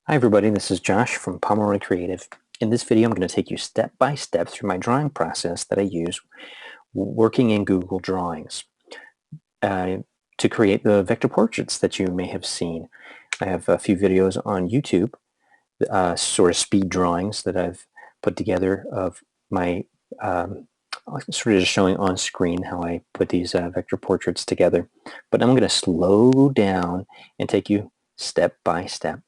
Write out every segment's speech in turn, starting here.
Hi everybody, this is Josh from Pomeroy Creative. In this video I'm going to take you step by step through my drawing process that I use working in Google Drawings to create the vector portraits that you may have seen. I have a few videos on YouTube, sort of speed drawings that I've put together of my sort of just showing on screen how I put these vector portraits together. But I'm going to slow down and take you step by step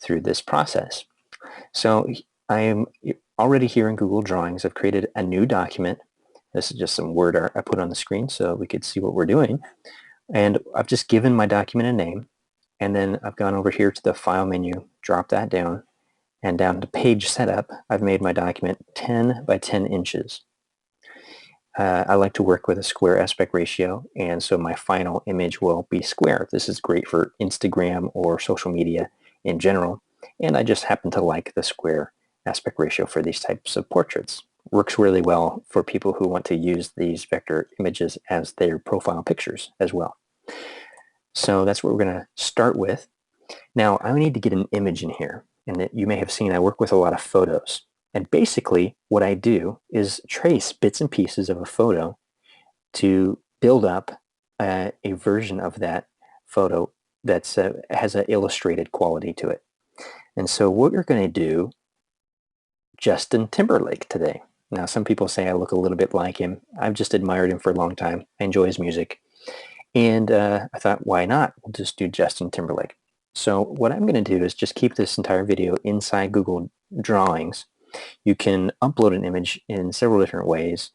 through this process. So I am already here in Google Drawings. I've created a new document. This is just some word art I put on the screen so we could see what we're doing. And I've just given my document a name. And then I've gone over here to the File menu, drop that down, and down to Page Setup, I've made my document 10 by 10 inches. I like to work with a square aspect ratio, and so my final image will be square. This is great for Instagram or social media in general, and I just happen to like the square aspect ratio for these types of portraits. Works really well for people who want to use these vector images as their profile pictures as well. So that's what we're going to start with. Now I need to get an image in here, and you may have seen I work with a lot of photos. And basically what I do is trace bits and pieces of a photo to build up a version of that photo that has an illustrated quality to it. And so what we're going to do, Justin Timberlake today. Now some people say I look a little bit like him. I've just admired him for a long time. I enjoy his music. And I thought, why not? We'll just do Justin Timberlake. So what I'm going to do is just keep this entire video inside Google Drawings. You can upload an image in several different ways.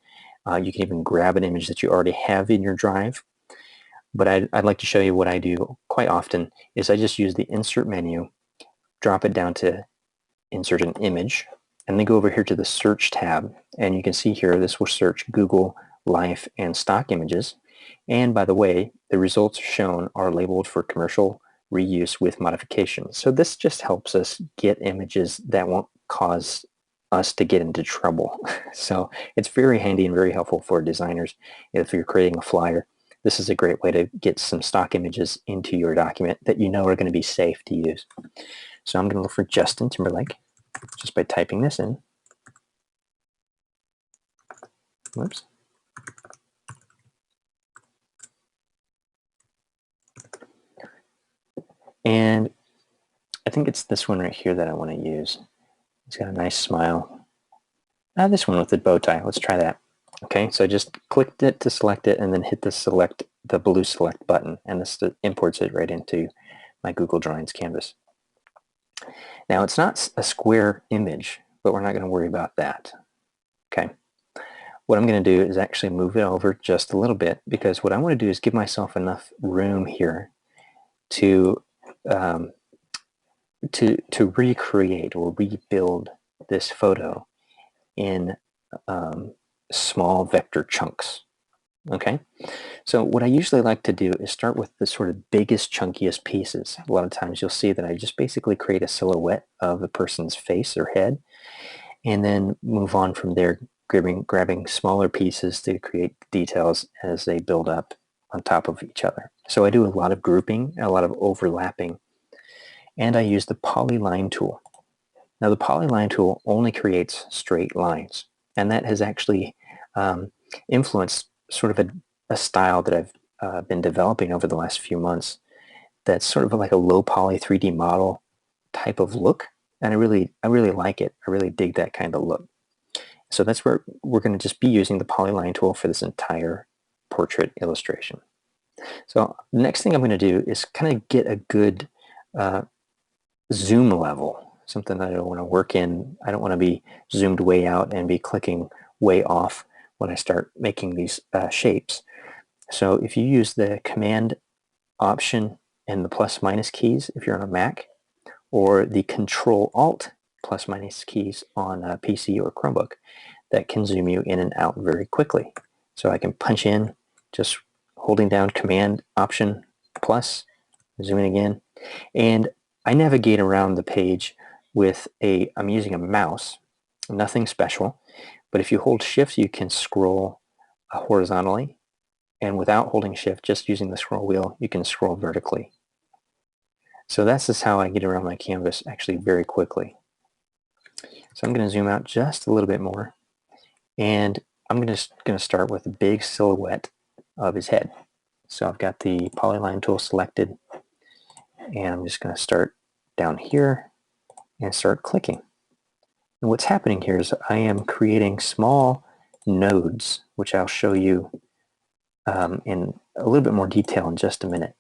You can even grab an image that you already have in your drive. But I'd like to show you what I do quite often is I just use the Insert menu, drop it down to Insert an Image, and then go over here to the Search tab. And you can see here this will search Google, Life, and Stock Images. And by the way, the results shown are labeled for commercial reuse with modifications. So this just helps us get images that won't cause us to get into trouble. So it's very handy and very helpful for designers. If you're creating a flyer, this is a great way to get some stock images into your document that you know are going to be safe to use. So I'm going to look for Justin Timberlake just by typing this in. Whoops. And I think it's this one right here that I want to use. He's got a nice smile. This one with the bow tie. Let's try that. Okay, so I just clicked it to select it and then hit the blue select button, and this imports it right into my Google Drawings canvas. Now it's not a square image, but we're not going to worry about that. Okay, what I'm going to do is actually move it over just a little bit, because what I want to do is give myself enough room here to recreate or rebuild this photo in small vector chunks. Okay, so what I usually like to do is start with the sort of biggest, chunkiest pieces. A lot of times you'll see that I just basically create a silhouette of a person's face or head, and then move on from there, grabbing smaller pieces to create details as they build up on top of each other. So I do a lot of grouping, a lot of overlapping, and I use the Polyline tool. Now the Polyline tool only creates straight lines, and that has actually influenced sort of a style that I've been developing over the last few months that's sort of like a low poly 3D model type of look, and I really like it. I really dig that kind of look. So that's where we're going to just be using the Polyline tool for this entire portrait illustration. So the next thing I'm going to do is kind of get a good zoom level, something that I don't want to work in. I don't want to be zoomed way out and be clicking way off when I start making these shapes. So if you use the Command Option and the plus minus keys if you're on a Mac, or the Control Alt plus minus keys on a PC or Chromebook, that can zoom you in and out very quickly. So I can punch in just holding down Command Option plus, zooming again, and I navigate around the page with I'm using a mouse, nothing special, but if you hold Shift, you can scroll horizontally, and without holding Shift, just using the scroll wheel, you can scroll vertically. So that's just how I get around my canvas actually very quickly. So I'm going to zoom out just a little bit more, and I'm just going to start with a big silhouette of his head. So I've got the Polyline Tool selected, and I'm just going to start down here and start clicking. And what's happening here is I am creating small nodes, which I'll show you in a little bit more detail in just a minute.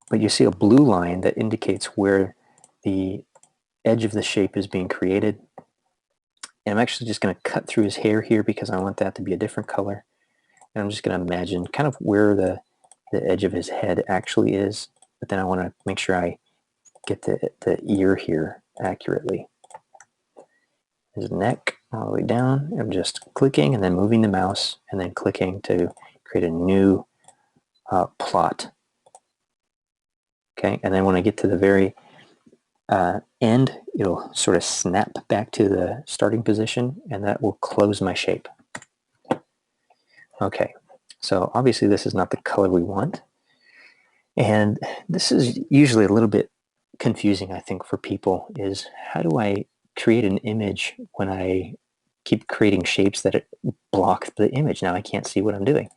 But you see a blue line that indicates where the edge of the shape is being created. And I'm actually just going to cut through his hair here because I want that to be a different color. And I'm just going to imagine kind of where the edge of his head actually is. But then I want to make sure I get the ear here accurately. His neck all the way down. I'm just clicking and then moving the mouse and then clicking to create a new plot. Okay, and then when I get to the very end, it'll sort of snap back to the starting position, and that will close my shape. Okay, so obviously this is not the color we want, and this is usually a little bit confusing, I think, for people, is how do I create an image when I keep creating shapes that block the image? Now I can't see what I'm doing,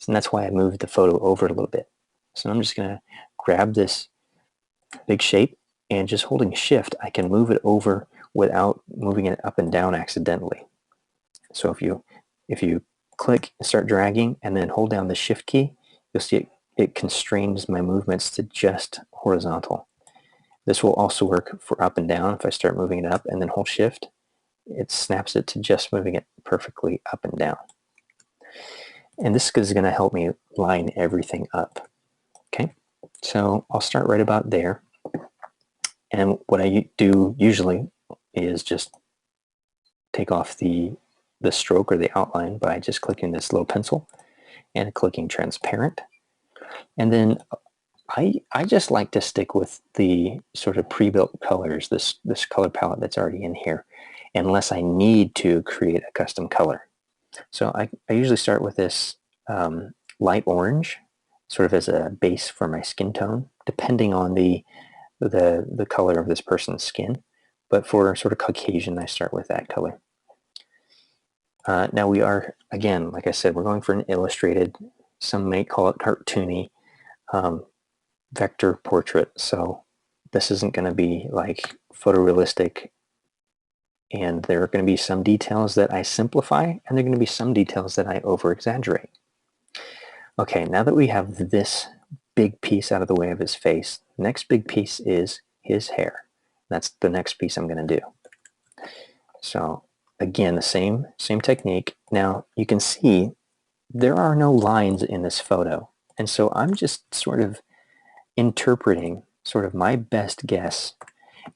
and that's why I moved the photo over a little bit. So I'm just going to grab this big shape, and just holding shift, I can move it over without moving it up and down accidentally. So if you click and start dragging and then hold down the shift key, you'll see it constrains my movements to just horizontal. This will also work for up and down. If I start moving it up and then hold shift, it snaps it to just moving it perfectly up and down. And this is going to help me line everything up. Okay, so I'll start right about there. And what I do usually is just take off the stroke or the outline by just clicking this little pencil and clicking transparent. And then I just like to stick with the sort of pre-built colors, this color palette that's already in here, unless I need to create a custom color. So I usually start with this light orange, sort of as a base for my skin tone, depending on the color of this person's skin. But for sort of Caucasian, I start with that color. Now we are, again, like I said, we're going for an illustrated, some may call it cartoony, vector portrait. So this isn't going to be like photorealistic, and there are going to be some details that I simplify, and there are going to be some details that I over-exaggerate. Okay, now that we have this big piece out of the way of his face, the next big piece is his hair. That's the next piece I'm going to do. So again, the same technique. Now you can see there are no lines in this photo, and so I'm just sort of interpreting sort of my best guess,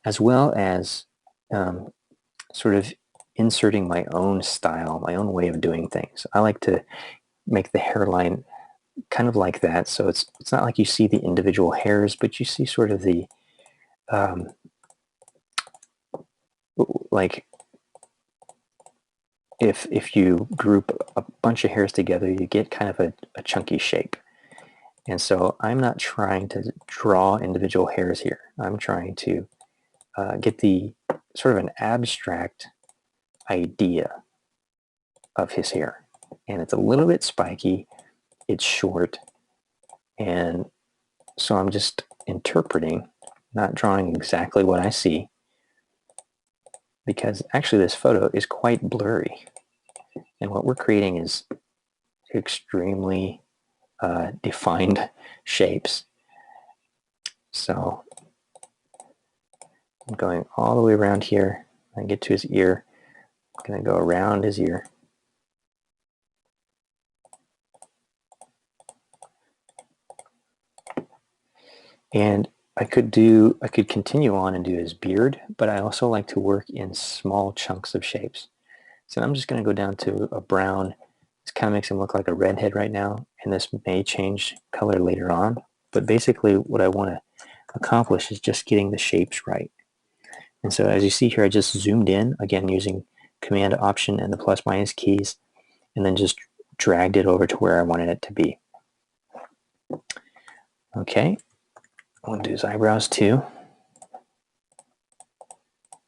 as well as sort of inserting my own style, my own way of doing things. I like to make the hairline kind of like that, so it's not like you see the individual hairs, but you see sort of the like if you group a bunch of hairs together, you get kind of a chunky shape. And so I'm not trying to draw individual hairs here. I'm trying to get the sort of an abstract idea of his hair. And it's a little bit spiky, it's short, and so I'm just interpreting, not drawing exactly what I see, because actually this photo is quite blurry. And what we're creating is extremely defined shapes. So I'm going all the way around here. I get to his ear. I'm going to go around his ear. And I could continue on and do his beard, but I also like to work in small chunks of shapes. So I'm just going to go down to a brown. This kind of makes him look like a redhead right now, and this may change color later on. But basically what I want to accomplish is just getting the shapes right. And so as you see here, I just zoomed in, again using Command Option and the plus minus keys, and then just dragged it over to where I wanted it to be. Okay, I want to do his eyebrows too.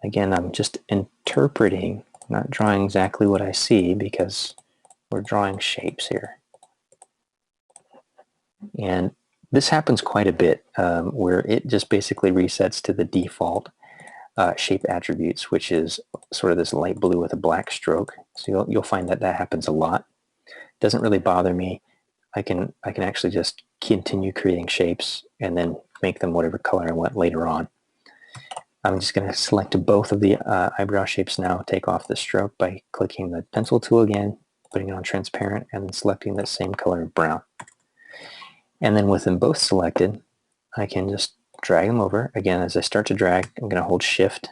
Again, I'm just interpreting, not drawing exactly what I see because we're drawing shapes here. And this happens quite a bit where it just basically resets to the default shape attributes, which is sort of this light blue with a black stroke. So you'll find that that happens a lot. It doesn't really bother me. I can actually just continue creating shapes and then make them whatever color I want later on. I'm just going to select both of the eyebrow shapes now, take off the stroke by clicking the pencil tool again, putting it on transparent, and then selecting the same color of brown. And then with them both selected, I can just drag them over. Again, as I start to drag, I'm going to hold shift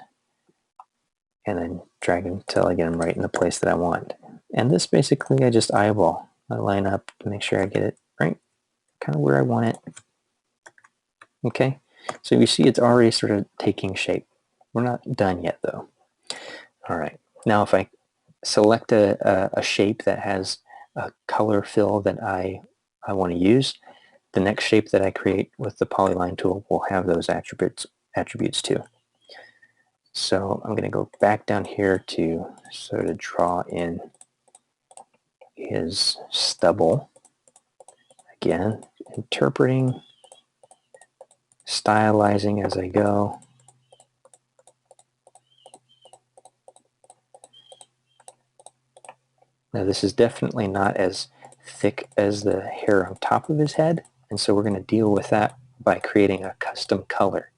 and then drag until I get them right in the place that I want. And this basically I just eyeball. I line up to make sure I get it right, kind of where I want it. Okay, so you see it's already sort of taking shape. We're not done yet though. All right, now if I select a shape that has a color fill that I want to use, the next shape that I create with the Polyline tool will have those attributes too. So I'm going to go back down here to sort of draw in his stubble. Again, interpreting, stylizing as I go. Now this is definitely not as thick as the hair on top of his head, and so we're going to deal with that by creating a custom color.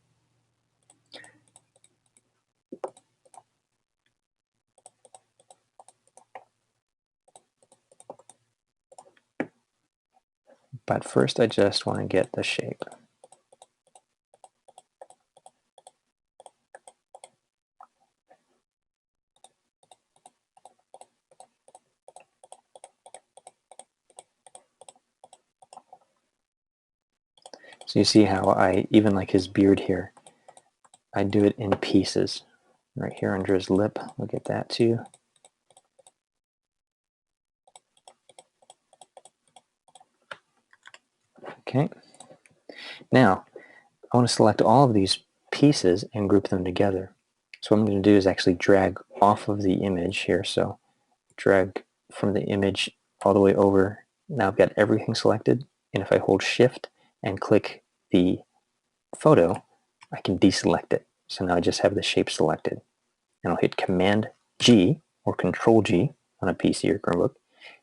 But first I just want to get the shape. So you see how I, even like his beard here, I do it in pieces. Right here under his lip, we'll get that too. Okay. Now, I want to select all of these pieces and group them together. So what I'm going to do is actually drag off of the image here. So drag from the image all the way over. Now I've got everything selected, and if I hold shift and click the photo, I can deselect it. So now I just have the shape selected. And I'll hit Command G or Control G on a PC or Chromebook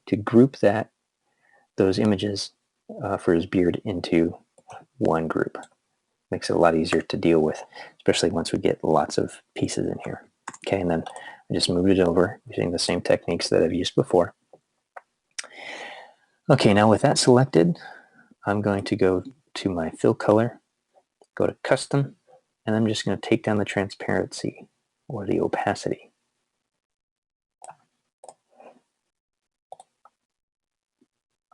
to group those images for his beard into one group. Makes it a lot easier to deal with, especially once we get lots of pieces in here. Okay, and then I just moved it over using the same techniques that I've used before. Okay, now with that selected, I'm going to go to my fill color, go to custom, and I'm just going to take down the transparency or the opacity.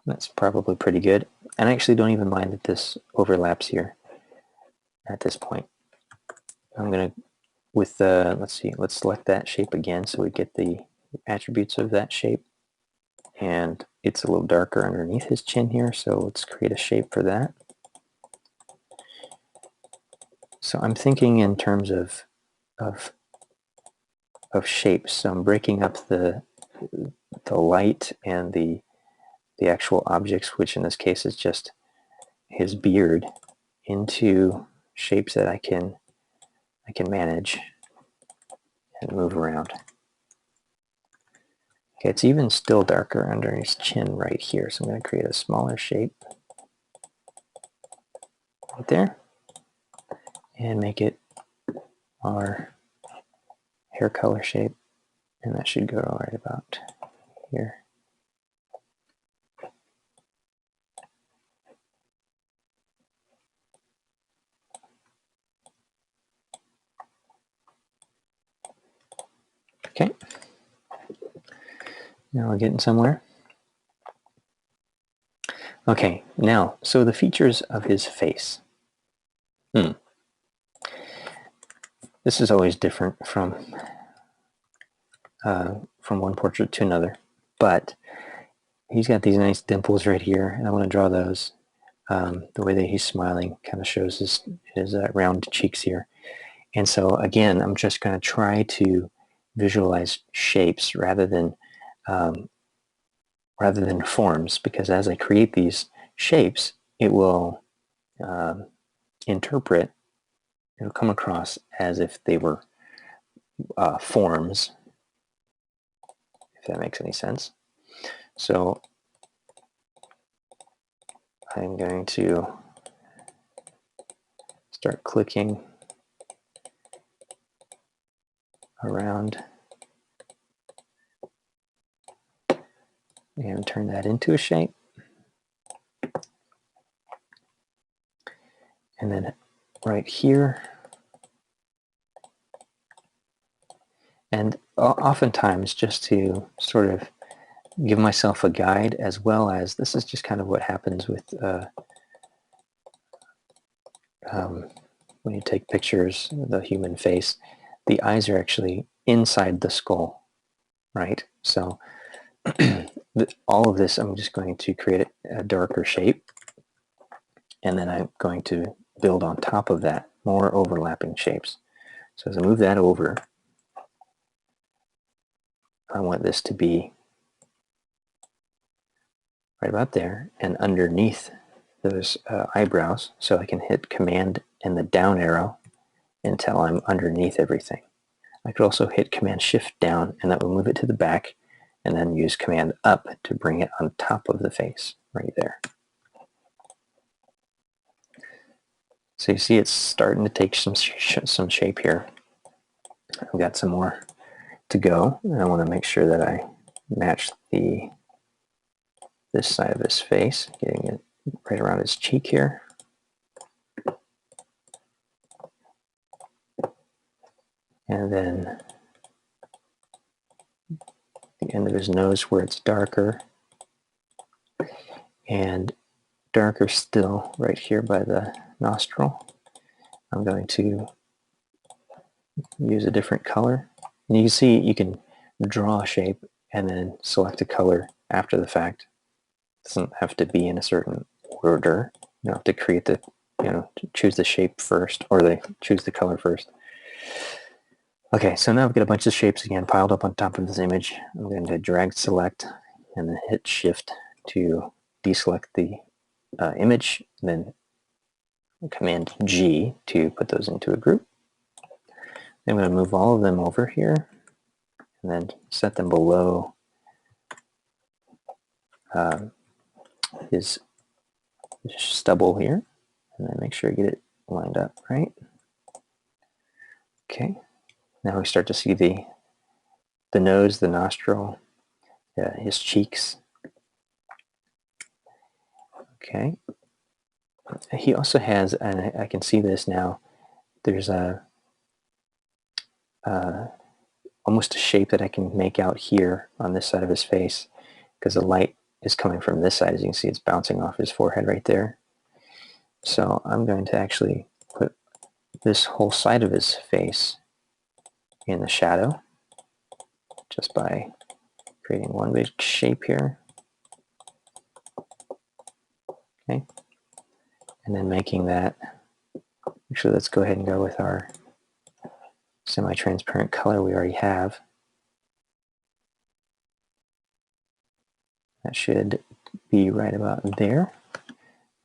That's probably pretty good. And I actually don't even mind that this overlaps here at this point. I'm going to, with let's select that shape again so we get the attributes of that shape. And it's a little darker underneath his chin here, so let's create a shape for that. So I'm thinking in terms of shapes. So I'm breaking up the light and the actual objects, which in this case is just his beard, into shapes that I can manage and move around. Okay, it's even still darker under his chin right here, so I'm going to create a smaller shape right there and make it our hair color shape, and that should go right about here. Okay, now we're getting somewhere. Okay, now, so the features of his face. This is always different from one portrait to another, but he's got these nice dimples right here, and I want to draw those. The way that he's smiling kind of shows his round cheeks here. And so again, I'm just going to try to visualize shapes rather than forms, because as I create these shapes, it will interpret, it'll come across as if they were forms, if that makes any sense. So I'm going to start clicking around and turn that into a shape. And then right here, and oftentimes just to sort of give myself a guide, as well as this is just kind of what happens with when you take pictures of the human face, the eyes are actually inside the skull, right? So all of this, I'm just going to create a darker shape, and then I'm going to build on top of that more overlapping shapes. So as I move that over, I want this to be right about there and underneath those eyebrows, so I can hit Command and the down arrow until I'm underneath everything. I could also hit Command Shift down, and that will move it to the back, and then use Command up to bring it on top of the face right there. So you see it's starting to take some shape here. I've got some more to go, and I want to make sure that I match this side of his face, getting it right around his cheek here. And then the end of his nose where it's darker, and darker still right here by the nostril. I'm going to use a different color. And you can see you can draw a shape and then select a color after the fact. It doesn't have to be in a certain order. You don't have to create the, choose the shape first, or choose the color first. Okay, so now I've got a bunch of shapes again piled up on top of this image. I'm going to drag select and then hit Shift to deselect the image, then Command G to put those into a group. I'm going to move all of them over here and then set them below his stubble here, and then make sure I get it lined up right. Okay, now we start to see the nose, the nostril, his cheeks. Okay, he also has, and I can see this now, there's almost a shape that I can make out here on this side of his face, because the light is coming from this side. As you can see, it's bouncing off his forehead right there. So I'm going to actually put this whole side of his face in the shadow just by creating one big shape here. Okay, and then making that, actually let's go ahead and go with our semi-transparent color we already have. That should be right about there.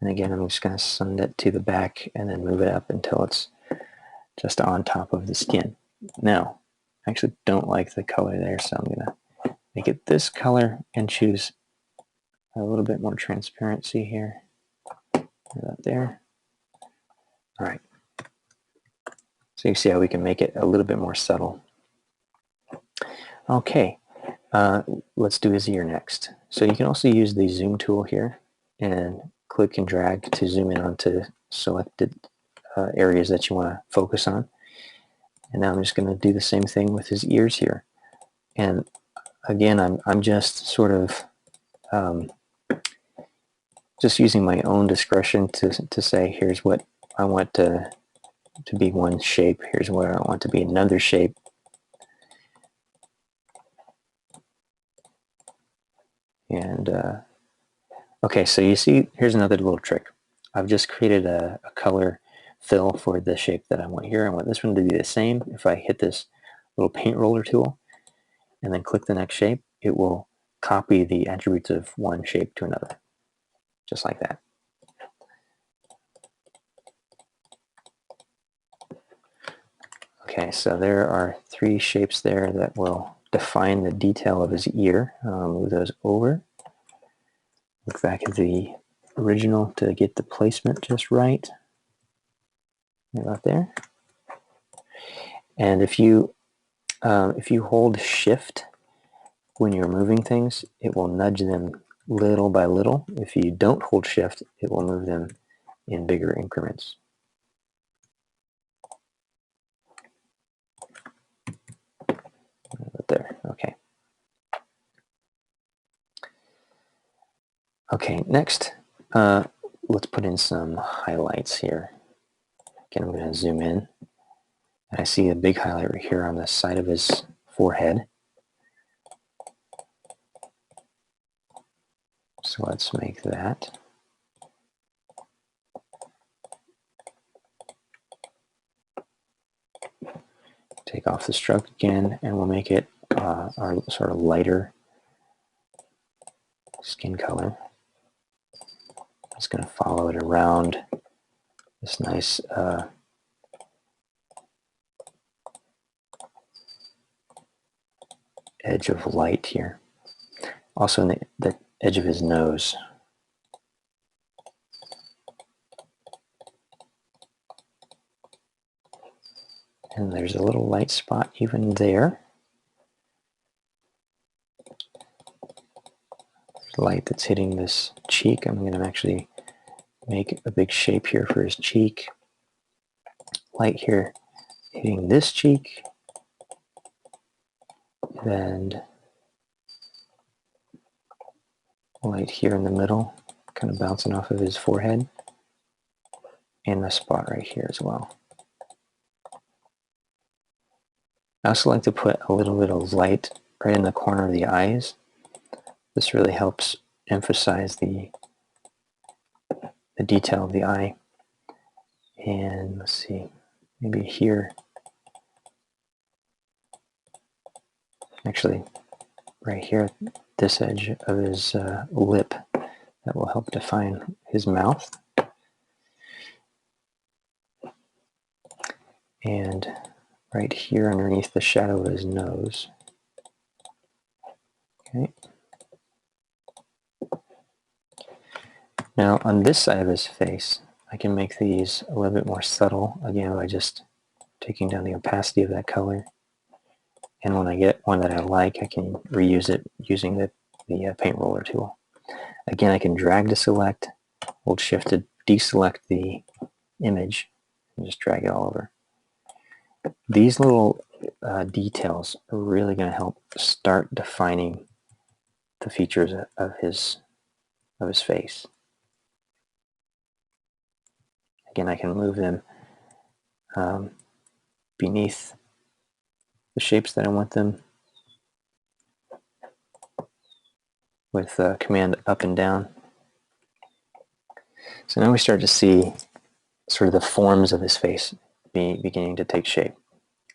And again, I'm just going to send it to the back and then move it up until it's just on top of the skin. Now, I actually don't like the color there, so I'm going to make it this color and choose a little bit more transparency here. About there. All right. So you see how we can make it a little bit more subtle. Okay, let's do his ear next. So you can also use the zoom tool here and click and drag to zoom in onto selected areas that you want to focus on. And now I'm just going to do the same thing with his ears here. And again, I'm just sort of just using my own discretion to say, here's what I want to be one shape, here's what I want to be another shape. And okay, so you see, here's another little trick. I've just created a color fill for the shape that I want here. I want this one to be the same. If I hit this little paint roller tool and then click the next shape, it will copy the attributes of one shape to another, just like that. Okay, so there are 3 shapes there that will define the detail of his ear. Move those over. Look back at the original to get the placement just right. About there. And if you hold Shift when you're moving things, it will nudge them little by little. If you don't hold Shift, it will move them in bigger increments. Right there, okay. Okay, next, let's put in some highlights here. Again, I'm going to zoom in. And I see a big highlight right here on the side of his forehead. So let's make that. Take off the stroke again, and we'll make it our sort of lighter skin color. Just going to follow it around this nice edge of light here. Also in the edge of his nose. And there's a little light spot even there. There's light that's hitting this cheek. I'm going to actually make a big shape here for his cheek. Light here hitting this cheek. And light here in the middle, kind of bouncing off of his forehead. And the spot right here as well. I also like to put a little bit of light right in the corner of the eyes. This really helps emphasize the detail of the eye. And let's see, maybe here. Actually, right here, this edge of his lip, that will help define his mouth. And right here underneath the shadow of his nose. Okay. Now on this side of his face, I can make these a little bit more subtle, again, by just taking down the opacity of that color. And when I get one that I like, I can reuse it using the paint roller tool. Again, I can drag to select, hold Shift to deselect the image, and just drag it all over. These little details are really going to help start defining the features of his face. Again, I can move them beneath the shapes that I want them with Command up and down. So now we start to see sort of the forms of his face beginning to take shape.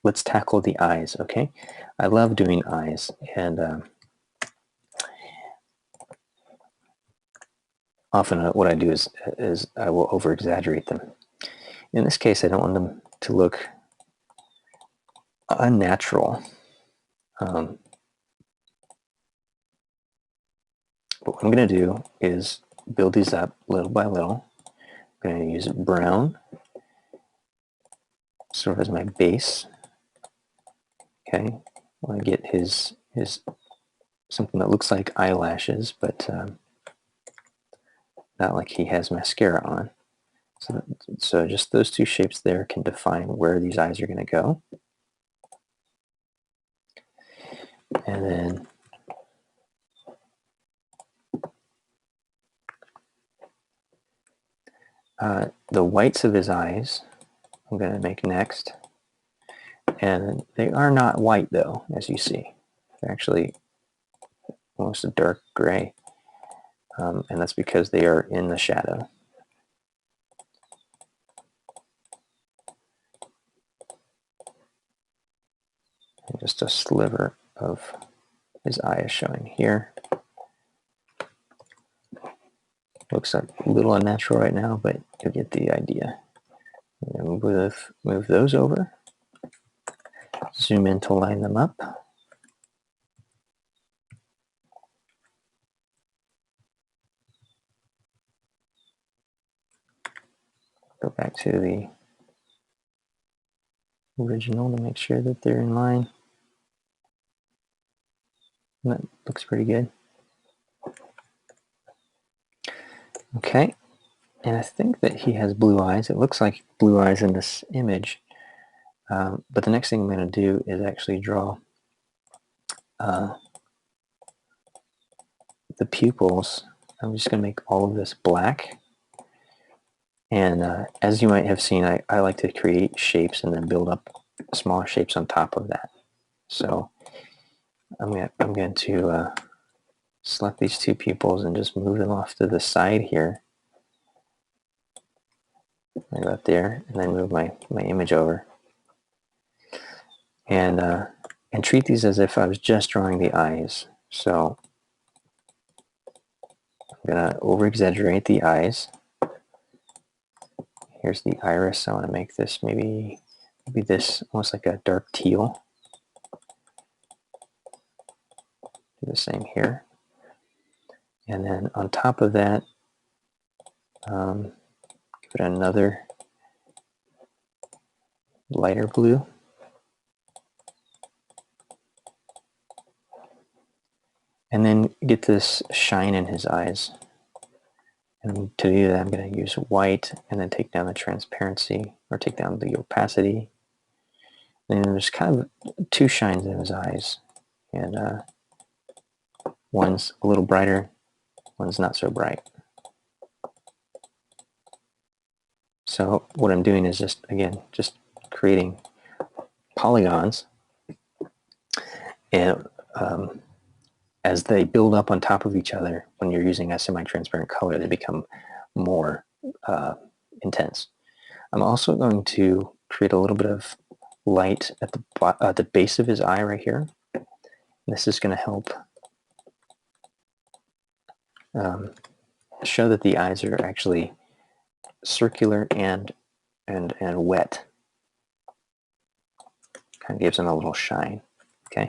Let's tackle the eyes, okay? I love doing eyes, and often what I do is I will over-exaggerate them. In this case, I don't want them to look unnatural. But what I'm going to do is build these up little by little. I'm going to use brown sort of as my base. Okay, I want to get his something that looks like eyelashes, but not like he has mascara on. So just those 2 shapes there can define where these eyes are going to go. And then the whites of his eyes I'm going to make next. And they are not white though, as you see. They're actually almost a dark gray. And that's because they are in the shadow. And just a sliver of his eye is showing here. Looks a little unnatural right now, but you'll get the idea. And move those over. Zoom in to line them up. Go back to the original to make sure that they're in line. And that looks pretty good. Okay, and I think that he has blue eyes. It looks like blue eyes in this image. But the next thing I'm going to do is actually draw the pupils. I'm just going to make all of this black. And as you might have seen, I like to create shapes and then build up smaller shapes on top of that. So I'm going to select these two pupils and just move them off to the side here. Like that there, and then move my image over. And treat these as if I was just drawing the eyes. So I'm going to over-exaggerate the eyes. Here's the iris. I want to make this maybe this almost like a dark teal. Do the same here. And then on top of that, give it another lighter blue. And then get this shine in his eyes. And to do that, I'm going to use white and then take down the transparency, or take down the opacity. And there's kind of two shines in his eyes. And one's a little brighter, one's not so bright. So what I'm doing is just creating polygons. And as they build up on top of each other, when you're using a semi-transparent color, they become more intense. I'm also going to create a little bit of light at the base of his eye right here. This is going to help show that the eyes are actually circular and wet. Kind of gives them a little shine. Okay,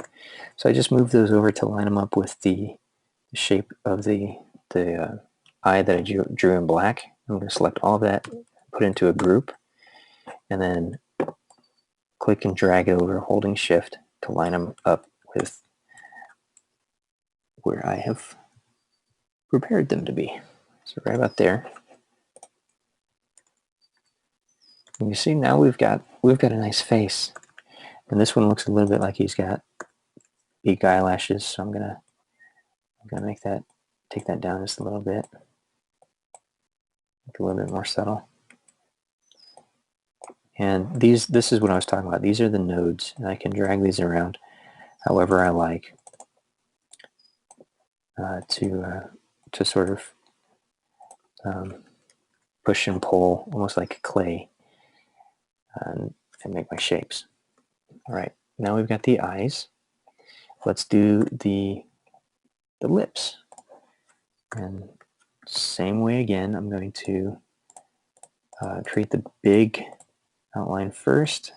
so I just moved those over to line them up with the shape of the eye that I drew in black. I'm going to select all of that, put it into a group, and then click and drag it over, holding Shift to line them up with where I have prepared them to be. So right about there. And you see now we've got a nice face, and this one looks a little bit like he's got big eyelashes. So I'm gonna take that down just a little bit, make it a little bit more subtle. And this is what I was talking about. These are the nodes, and I can drag these around however I like to sort of push and pull, almost like clay, and make my shapes. All right, now we've got the eyes. Let's do the lips. And same way again, I'm going to create the big outline first.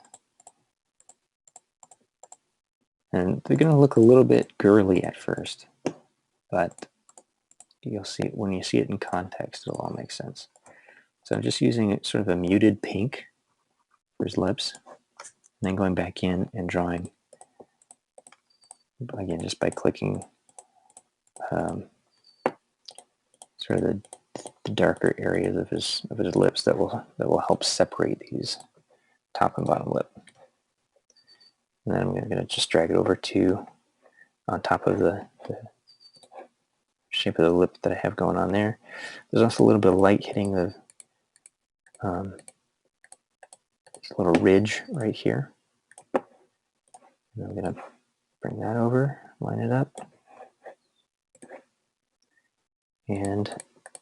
And they're going to look a little bit girly at first, but you'll see it when you see it in context, it'll all make sense. So I'm just using sort of a muted pink for his lips, and then going back in and drawing, again, just by clicking sort of the darker areas of his lips that will help separate these top and bottom lip. And then I'm going to just drag it over to on top of the shape of the lip that I have going on there. There's also a little bit of light hitting the little ridge right here. And I'm going to bring that over, line it up, and a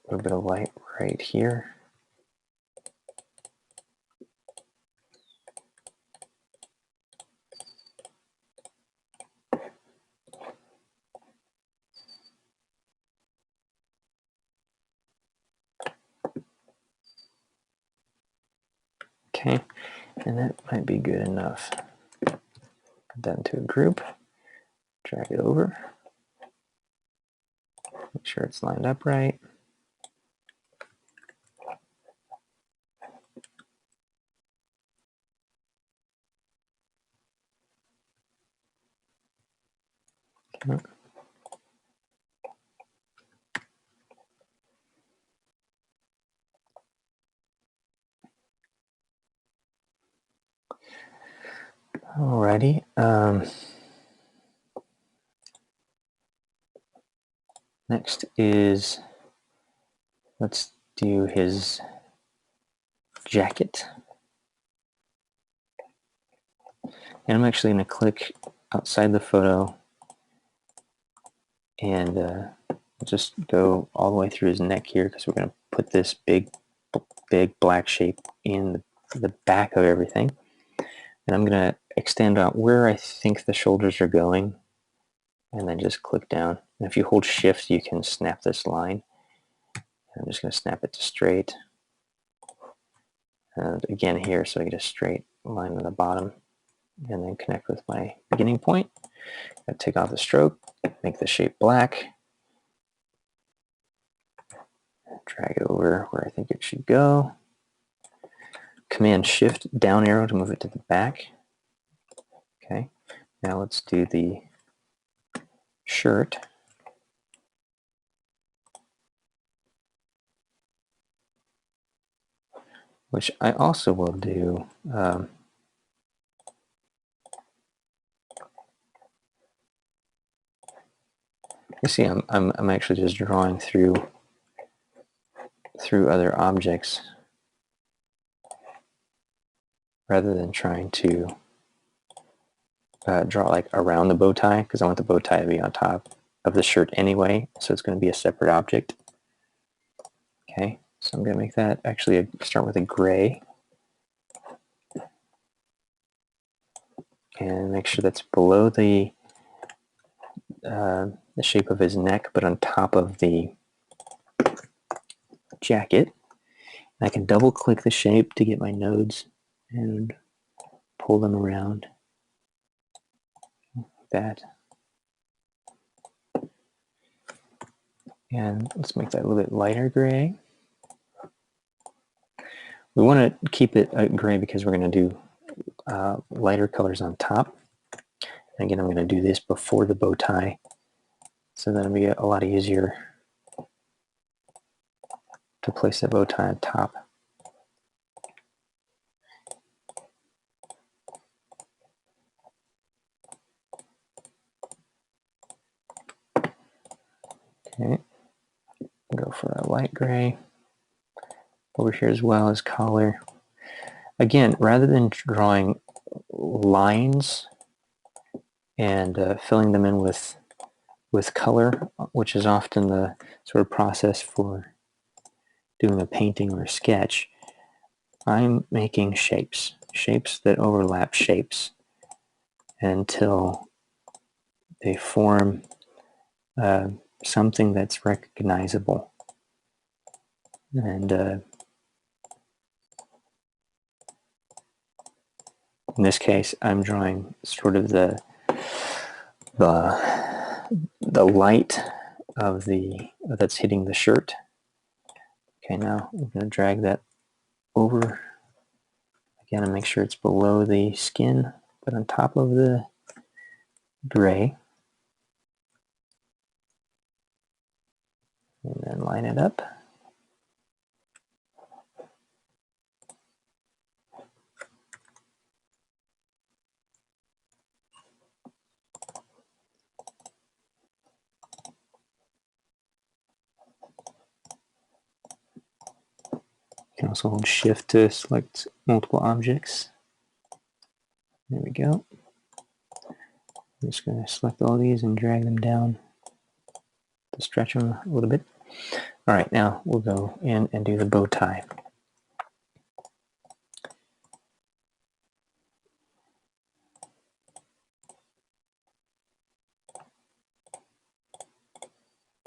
little bit of light right here. Okay, and that might be good enough. Put that into a group, drag it over, make sure it's lined up right. Okay. Alrighty. Next is, let's do his jacket. And I'm actually going to click outside the photo and just go all the way through his neck here, because we're going to put this big black shape in the back of everything. And I'm going to extend out where I think the shoulders are going, and then just click down. And if you hold shift, you can snap this line. I'm just going to snap it to straight. And again here, so I get a straight line on the bottom, and then connect with my beginning point. I take off the stroke, make the shape black, drag it over where I think it should go. Command Shift down arrow to move it to the back. Okay, now let's do the shirt. Which I also will do. You see, I'm actually just drawing through other objects rather than trying to draw like around the bow tie, because I want the bow tie to be on top of the shirt anyway, so it's going to be a separate object. Okay, so I'm going to make that actually start with a gray, and make sure that's below the shape of his neck, but on top of the jacket. I can double click the shape to get my nodes and pull them around like that. And let's make that a little bit lighter gray. We want to keep it gray because we're going to do lighter colors on top. And again, I'm going to do this before the bow tie, so that'll be a lot easier to place the bow tie on top. Okay, go for a light gray over here as well as collar. Again, rather than drawing lines and filling them in with color, which is often the sort of process for doing a painting or a sketch, I'm making shapes that overlap shapes until they form something that's recognizable. And in this case, I'm drawing sort of the light of that's hitting the shirt. Okay, now I'm going to drag that over again and make sure it's below the skin, but on top of the gray. And then line it up. You can also hold Shift to select multiple objects. There we go. I'm just going to select all these and drag them down to stretch them a little bit. All right, now we'll go in and do the bow tie.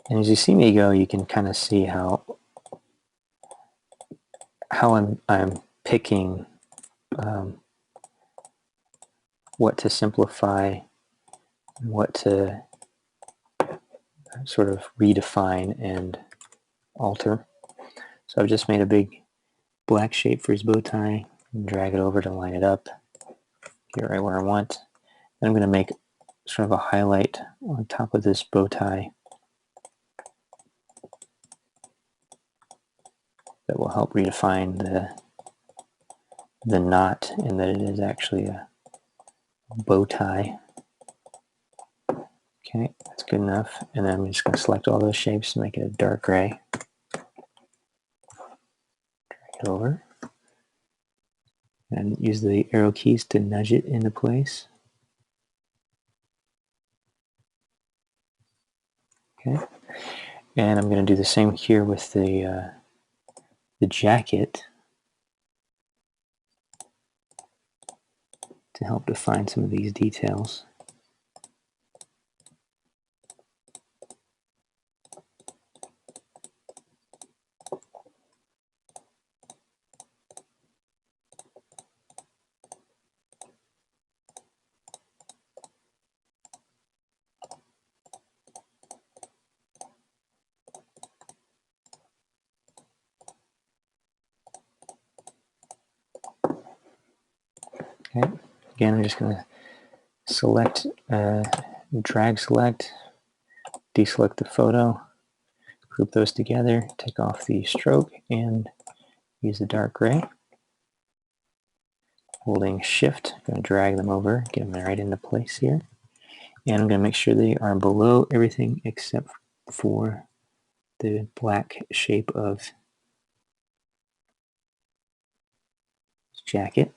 And as you see me go, you can kind of see how I'm picking what to simplify, what to sort of redefine and alter. So I've just made a big black shape for his bow tie and drag it over to line it up, get it right where I want. Then I'm going to make sort of a highlight on top of this bow tie that will help redefine the knot, and that it is actually a bow tie. Okay, that's good enough. And then I'm just going to select all those shapes and make it a dark gray. Drag it over. And use the arrow keys to nudge it into place. Okay. And I'm going to do the same here with the jacket to help define some of these details. Okay. Again, I'm just going to select, drag select, deselect the photo, group those together, take off the stroke, and use the dark gray. Holding shift, I'm going to drag them over, get them right into place here. And I'm going to make sure they are below everything except for the black shape of jacket.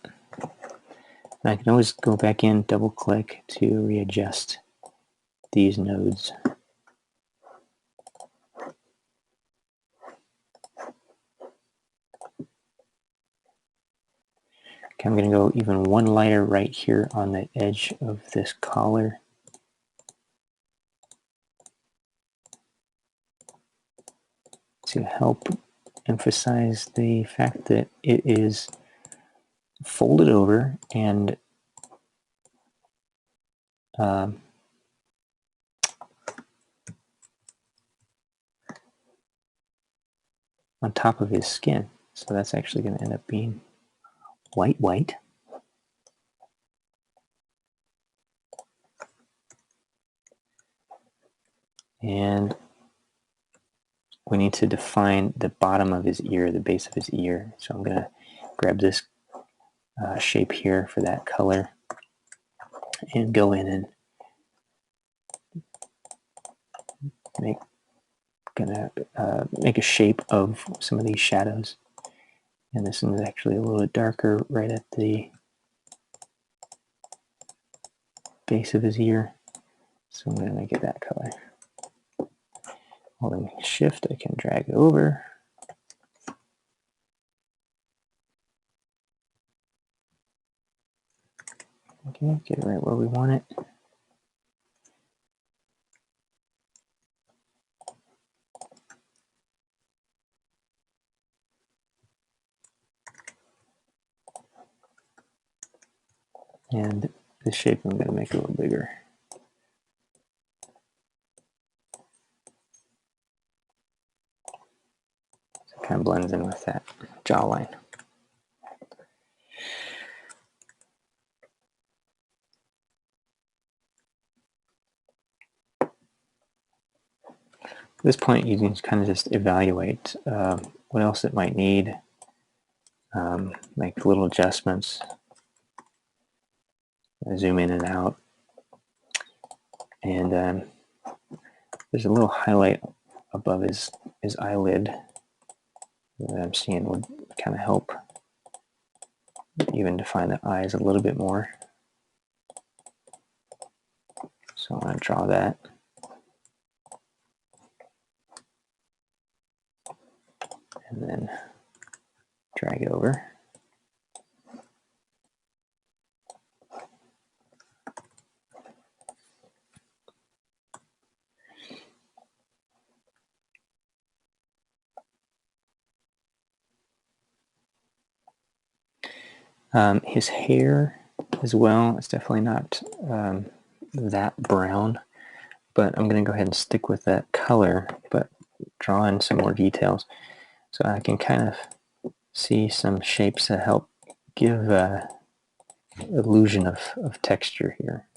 And I can always go back in, double click to readjust these nodes. Okay, I'm going to go even one lighter right here on the edge of this collar. To help emphasize the fact that it is folded over and on top of his skin. So that's actually going to end up being white. And we need to define the bottom of his ear, the base of his ear. So I'm going to grab this shape here for that color and go in and make a shape of some of these shadows. And this one is actually a little bit darker right at the base of his ear. So I'm going to make it that color. Holding shift, I can drag it over. Okay, get it right where we want it. And this shape I'm going to make a little bigger. So it kind of blends in with that jawline. At this point, you can kind of just evaluate what else it might need, make little adjustments, zoom in and out. And there's a little highlight above his eyelid that I'm seeing would kind of help even define the eyes a little bit more. So I'm going to draw that. And then drag it over. His hair as well, it's definitely not that brown, but I'm going to go ahead and stick with that color, but draw in some more details so I can kind of see some shapes that help give illusion of texture here.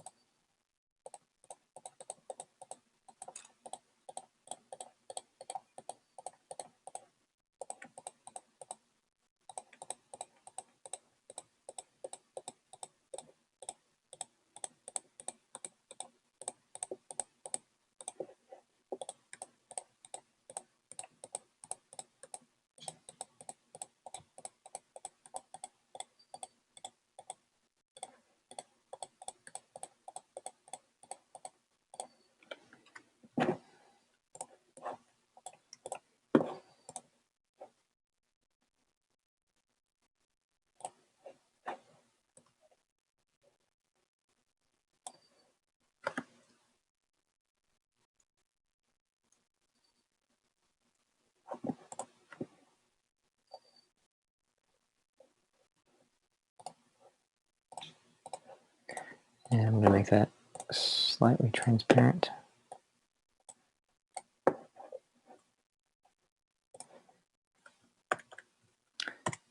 And I'm going to make that slightly transparent.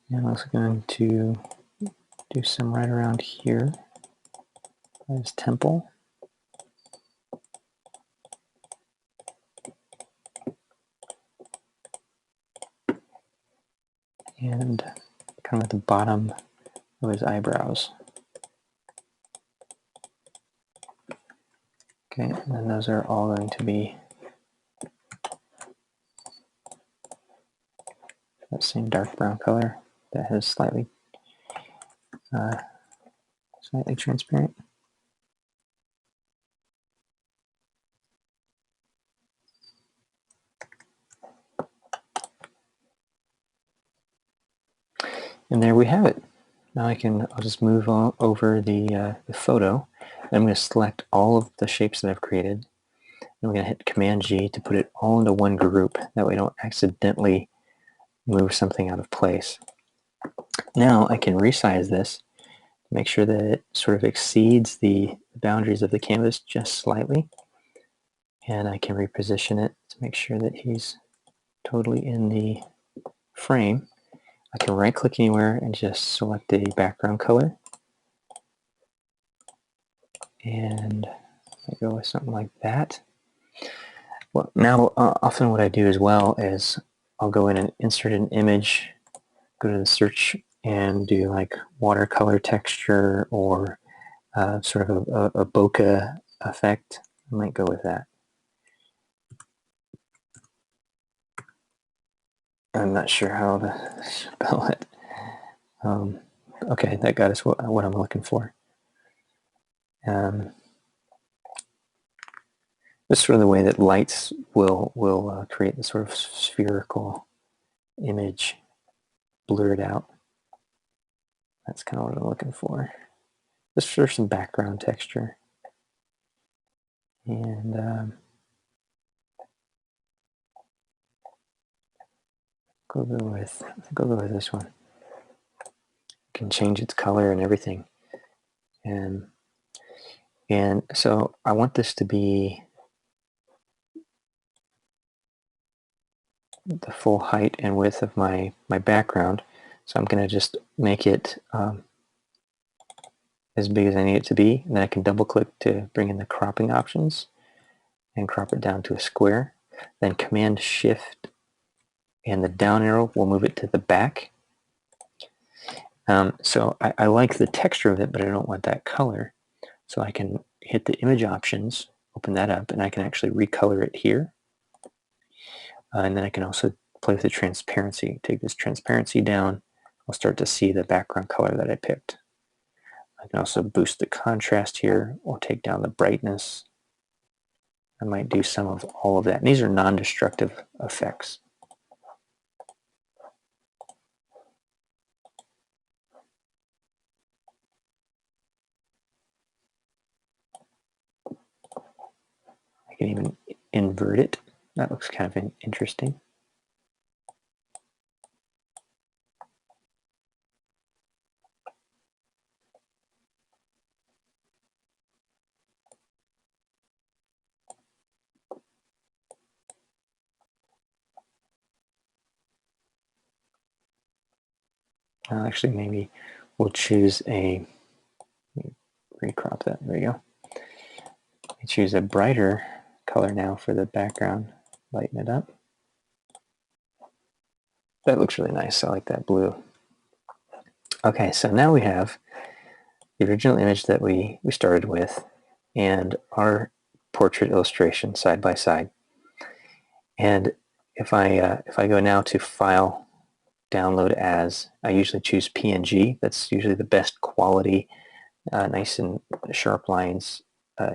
And I'm also going to do some right around here, his temple. And kind of at the bottom of his eyebrows. Okay, and then those are all going to be that same dark brown color that has slightly transparent. And there we have it. Now I'll just move on over the photo. I'm going to select all of the shapes that I've created. And we're going to hit Command G to put it all into one group. That way I don't accidentally move something out of place. Now I can resize this, make sure that it sort of exceeds the boundaries of the canvas just slightly. And I can reposition it to make sure that he's totally in the frame. I can right click anywhere and just select a background color. And I go with something like that. Well, now often what I do as well is I'll go in and insert an image, go to the search and do like watercolor texture or sort of a bokeh effect. I might go with that. I'm not sure how to spell it. Okay, that got us what I'm looking for. This is sort of the way that lights will create the sort of spherical image, blurred out. That's kind of what I'm looking for. Just for some background texture. And go with this one. You can change its color and everything. And so I want this to be the full height and width of my background. So I'm going to just make it as big as I need it to be. And then I can double click to bring in the cropping options and crop it down to a square. Then Command Shift and the down arrow will move it to the back. So I like the texture of it, but I don't want that color. So I can hit the image options, open that up, and I can actually recolor it here. And then I can also play with the transparency. Take this transparency down. I'll start to see the background color that I picked. I can also boost the contrast here or take down the brightness. I might do some of all of that. And these are non-destructive effects. I can even invert it. That looks kind of interesting. Actually, maybe we'll choose a, recrop that, there we go. We choose a brighter color now for the background, lighten it up. That looks really nice, I like that blue. Okay, so now we have the original image that we started with and our portrait illustration side by side. And if I go now to File, Download As, I usually choose PNG. That's usually the best quality, nice and sharp lines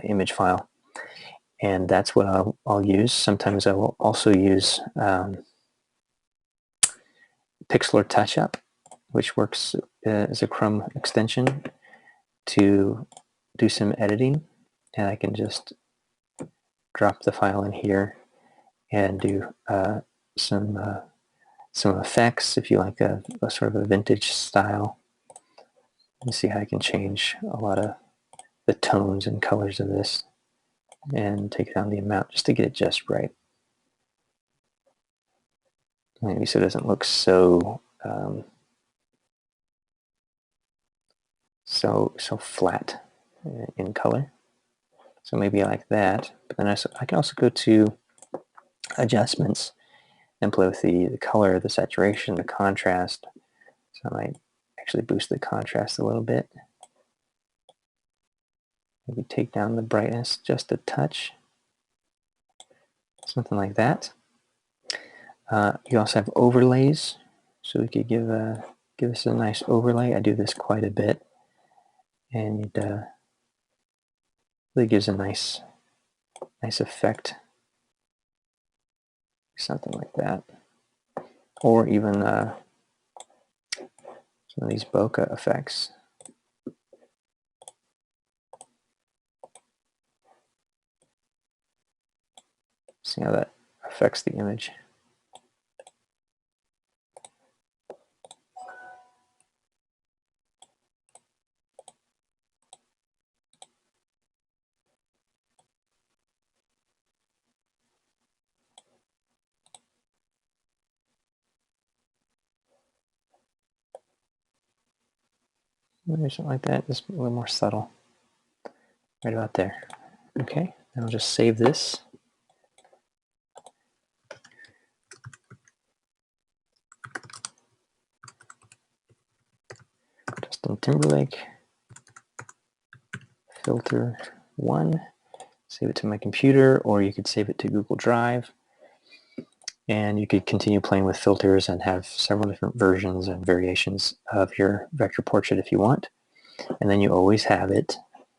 image file. And that's what I'll use. Sometimes I will also use Pixlr Touch-Up, which works as a Chrome extension to do some editing. And I can just drop the file in here and do some effects if you like a sort of a vintage style. You see how I can change a lot of the tones and colors of this and take down the amount just to get it just right. Maybe so it doesn't look so so flat in color. So maybe I like that. But then I can also go to adjustments and play with the color, the saturation, the contrast. So I might actually boost the contrast a little bit. Maybe take down the brightness just a touch. Something like that. You also have overlays, so we could give us a nice overlay. I do this quite a bit, and it really gives a nice effect. Something like that, or even some of these bokeh effects. See how that affects the image. Maybe something like that, just a little more subtle. Right about there. Okay, and I'll just save this. Justin Timberlake, filter 1. Save it to my computer, or you could save it to Google Drive. And you could continue playing with filters and have several different versions and variations of your vector portrait if you want. And then you always have it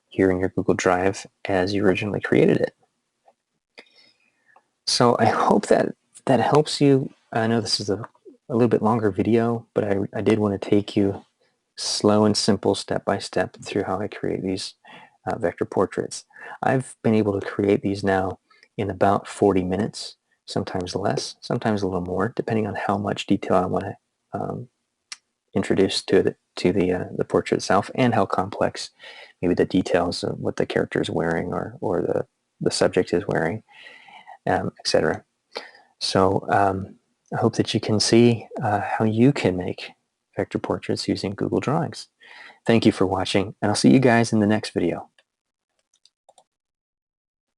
here in your Google Drive as you originally created it. So I hope that helps you. I know this is a little bit longer video, but I did want to take you slow and simple, step by step, through how I create these vector portraits. I've been able to create these now in about 40 minutes, sometimes less, sometimes a little more, depending on how much detail I want to introduce to the portrait itself, and how complex maybe the details of what the character is wearing or the subject is wearing, etc. So I hope that you can see how you can make vector portraits using Google Drawings. Thank you for watching, and I'll see you guys in the next video.